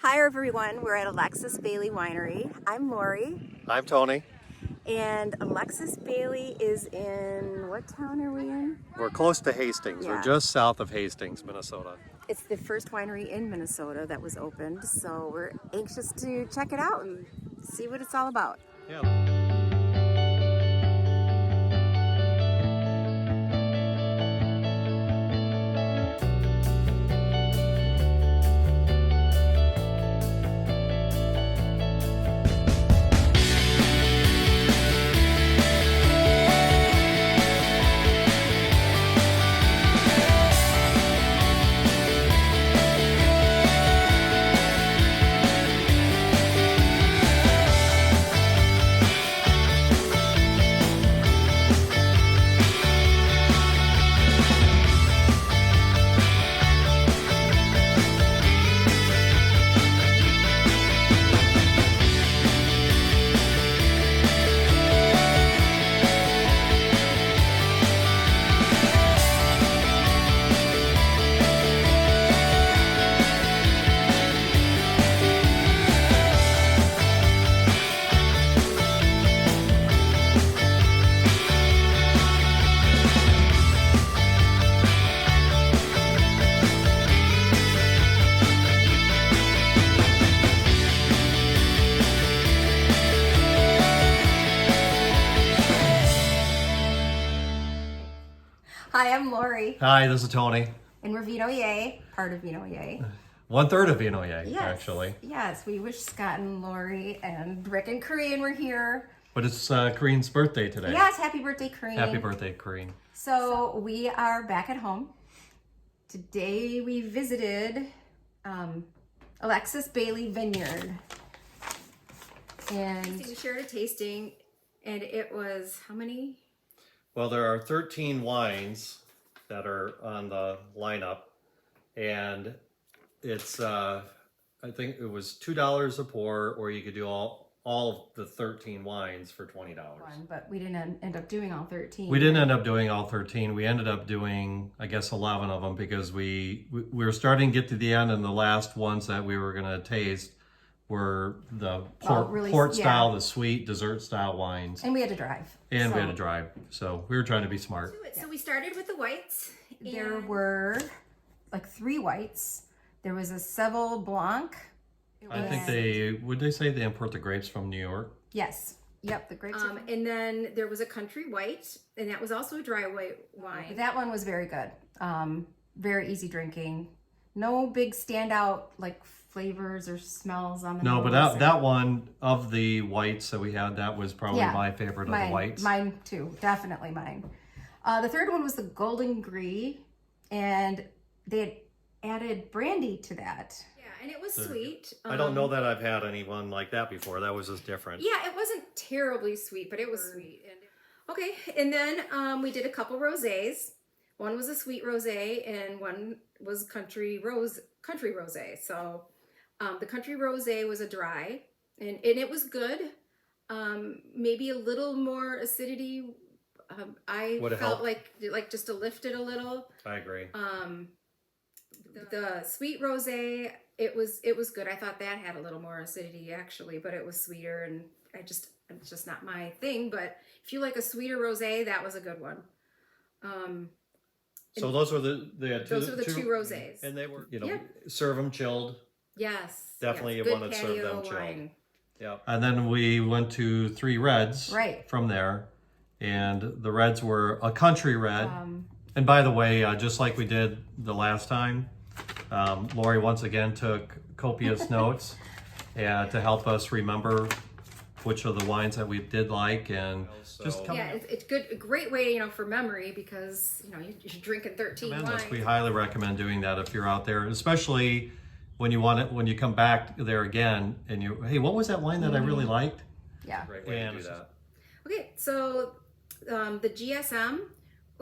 Hi everyone, we're at Alexis Bailly Winery. I'm Lori, I'm Tony. and Alexis Bailly is in, what town are we in? We're close to Hastings. Yeah. We're just south of Hastings, Minnesota. It's the first winery in Minnesota that was opened, so we're anxious to check it out and see what it's all about. Yeah. Hi, I'm Lori, Hi, this is Tony. and we're Vino Yay, part of Vino Yay. 1/3 of Vinoye, Yes, actually. Yes, we wish Scott and Lori and Rick and Korean were here. But it's Kareen's birthday today. Yes, happy birthday, Korean. Happy birthday, Kareen. So we are back at home. Today we visited Alexis Bailly Vineyard. And we shared a tasting, and it was how many? Well, there are 13 wines that are on the lineup, and it's I think it was $2 a pour, or you could do all of the 13 wines for $20. But we didn't end up doing all 13. We didn't end up doing all 13. We ended up doing, I guess, 11 of them because we were starting to get to the end, and the last ones that we were going to taste were the port style, the sweet dessert style wines. And we had to drive. And we had to drive. So we were trying to be smart. So we started with the whites. There were like 3 whites. There was a Seville Blanc. I think would they say they import the grapes from New York? Yes. Yep, the grapes. And then there was a country white, and that was also a dry white wine. That one was very good. Very easy drinking. No big standout like flavors or smells on the No, nose. but that one of the whites that we had, that was probably my favorite of the whites. Mine too, definitely mine. The third one was the Golden Gree, and they had added brandy to that. Yeah, and it was sweet. I don't know that I've had anyone like that before. That was just different. Yeah, it wasn't terribly sweet, but it was sweet. Okay, and then we did a couple rosés. One was a sweet rosé, and one was country rosé. So the country rosé was a dry, and it was good. Maybe a little more acidity. I felt like just to lift it a little. I agree. The sweet rosé, it was good. I thought that had a little more acidity actually, but it was sweeter, and it's just not my thing. But if you like a sweeter rosé, that was a good one. So those were the two rosés, and they were serve them chilled. Yes, definitely yes. You want to serve them Patio chilled. wine. Yeah, and then we went to 3 reds from there, and the reds were a country red. And by the way, just like we did the last time, Lori once again took copious notes to help us remember which of the wines that we did like, and it's good, a great way, for memory, because you're drinking 13 wines. We highly recommend doing that if you're out there, especially when you come back there again, and hey, what was that wine that I really liked? Yeah, great way to do that. Okay, so the GSM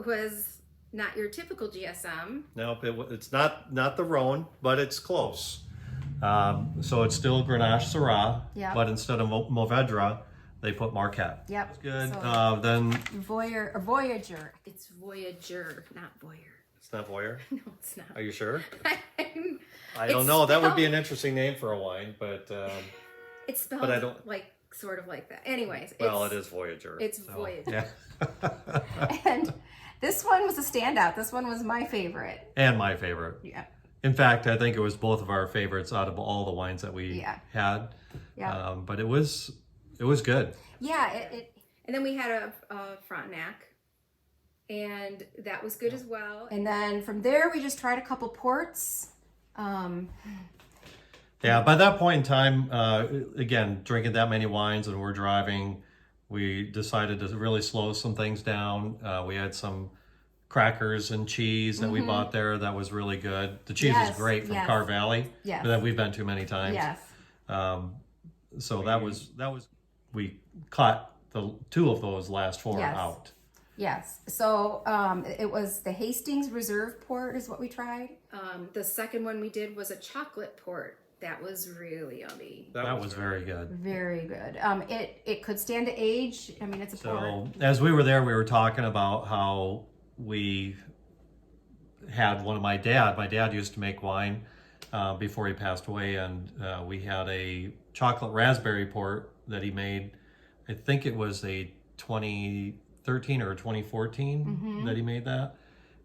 was not your typical GSM. No, it's not the Rhone, but it's close. So it's still Grenache Syrah, but instead of Mourvedre, they put Marquette. Yep. Good. So then Voyager. It's Voyager, not Voyeur. It's not Voyeur? No, it's not. Are you sure? I'm- I don't know. That would be an interesting name for a wine, but It's spelled but I don't. like sort of like that. Anyways, Well, it is Voyager. It's so, Voyager. Yeah. And this one was a standout. This one was my favorite. And my favorite. Yeah. In fact, I think it was both of our favorites out of all the wines that we had. Yeah. But it was good. Yeah. And then we had a Frontenac, and that was good as well. And then from there, we just tried a couple ports. Yeah, by that point in time, again, drinking that many wines and we're driving, we decided to really slow some things down. We had some crackers and cheese that we bought there that was really good. The cheese is great from Car Valley that we've been to many times. Yes. So that was we caught the 2 of those last 4 out. Yes. So it was the Hastings Reserve Port is what we tried. The second one we did was a chocolate port. That was really yummy. That was very good. Very good. It could stand to age. I mean, it's a port. So as we were there, we were talking about how we had my dad used to make wine before he passed away, and we had a chocolate raspberry port that he made. I think it was a 2013 or 2014 that he made that.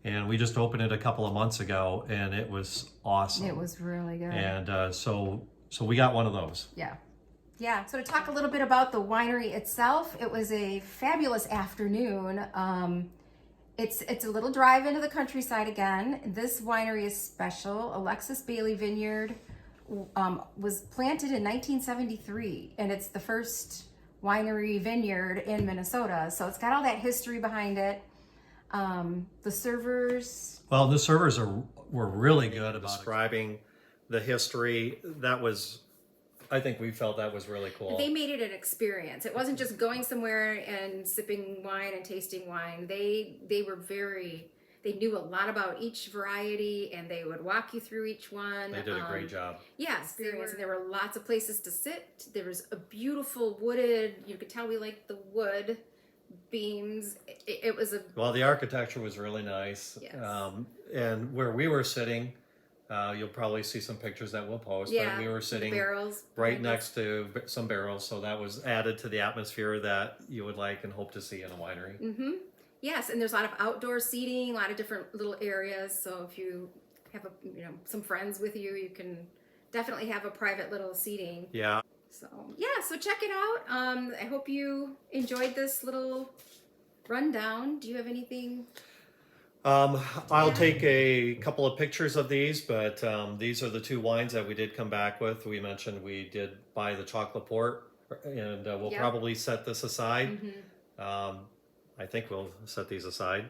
And we just opened it a couple of months ago, and it was awesome. It was really good. And so we got one of those. Yeah. Yeah. So to talk a little bit about the winery itself, it was a fabulous afternoon. It's a little drive into the countryside again. This winery is special. Alexis Bailly Vineyard was planted in 1973, and it's the first winery vineyard in Minnesota. So it's got all that history behind it. The servers. Well, the servers were really good about describing the history. I think we felt that was really cool. They made it an experience. It wasn't just going somewhere and sipping wine and tasting wine. They knew a lot about each variety, and they would walk you through each one. They did a great job. Yes, there were lots of places to sit. There was a beautiful wooded, you could tell we liked the wood beams. It was well, the architecture was really nice. Yes. And where we were sitting, you'll probably see some pictures that we'll post, but we were sitting barrels right next to some barrels, so that was added to the atmosphere that you would like and hope to see in a winery. Mm-hmm. Yes, and there's a lot of outdoor seating, a lot of different little areas, so if you have some friends with you, you can definitely have a private little seating. Yeah. So check it out. I hope you enjoyed this little rundown. Do you have anything? I'll take a couple of pictures of these, but these are the 2 wines that we did come back with. We mentioned we did buy the chocolate port, and we'll probably set this aside. I think we'll set these aside,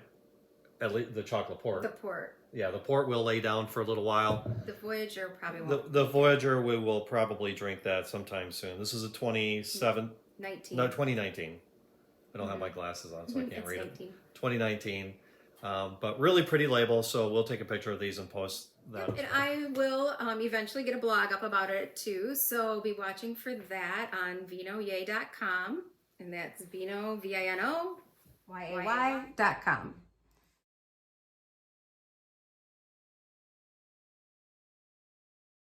at least the chocolate port. The port. Yeah, the port will lay down for a little while. The Voyager probably won't. The Voyager, we will probably drink that sometime soon. This is a 2019. I don't have my glasses on, so I can't read 19. It. 2019. But really pretty label, so we'll take a picture of these and post that. And I will eventually get a blog up about it too, so be watching for that on vinoyay.com, and that's vino, VINO, YAY.com.